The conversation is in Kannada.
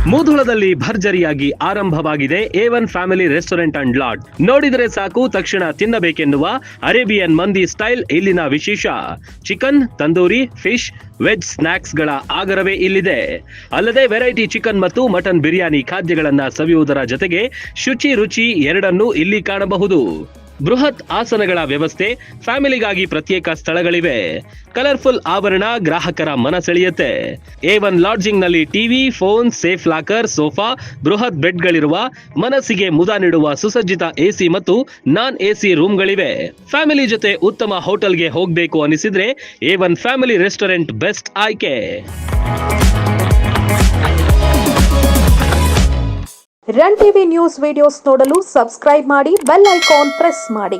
ಮುಧೋಳದಲ್ಲಿ ಭರ್ಜರಿಯಾಗಿ ಆರಂಭವಾಗಿದೆ A1 family restaurant and lodge. ನೋಡಿದರೆ ಸಾಕು ತಕ್ಷಣ ತಿನ್ನಬೇಕೆನ್ನುವ ಅರೇಬಿಯನ್ ಮಂದಿ ಸ್ಟೈಲ್ ಇಲ್ಲಿನ ವಿಶೇಷ. Chicken, tandoori, fish, veg snacks ಗಳ ಆಗರವೇ ಇಲ್ಲಿದೆ. ಅಲ್ಲದೆ ವೆರೈಟಿ ಚಿಕನ್ ಮತ್ತು ಮಟನ್ ಬಿರಿಯಾನಿ ಖಾದ್ಯಗಳನ್ನ ಸವಿಯುವುದರ ಜೊತೆಗೆ ಶುಚಿ ರುಚಿ ಎರಡನ್ನೂ ಇಲ್ಲಿ ಕಾಣಬಹುದು. ಬೃಹತ್ ಆಸನಗಳ ವ್ಯವಸ್ಥೆ, ಫ್ಯಾಮಿಲಿಗಾಗಿ ಪ್ರತ್ಯೇಕ ಸ್ಥಳಗಳಿವೆ. ಕಲರ್ಫುಲ್ ಆವರಣ ಗ್ರಾಹಕರ ಮನ ಸೆಳೆಯುತ್ತೆ. A1 ಲಾಡ್ಜಿಂಗ್ ನಲ್ಲಿ TV, phone, safe locker, sofa, ಬೃಹತ್ ಬೆಡ್ಗಳಿರುವ, ಮನಸ್ಸಿಗೆ ಮುದ ನೀಡುವ ಸುಸಜ್ಜಿತ AC ಮತ್ತು ನಾನ್ AC ರೂಮ್ಗಳಿವೆ. ಫ್ಯಾಮಿಲಿ ಜೊತೆ ಉತ್ತಮ ಹೋಟೆಲ್ಗೆ ಹೋಗಬೇಕು ಅನಿಸಿದ್ರೆ A1 ಫ್ಯಾಮಿಲಿ ರೆಸ್ಟೋರೆಂಟ್ ಬೆಸ್ಟ್ ಆಯ್ಕೆ. ರನ್ ಟಿವಿ ನ್ಯೂಸ್ ವಿಡಿಯೋಸ್ ನೋಡಲು ಸಬ್ಸ್ಕ್ರೈಬ್ ಮಾಡಿ, ಬೆಲ್ ಐಕಾನ್ ಪ್ರೆಸ್ ಮಾಡಿ.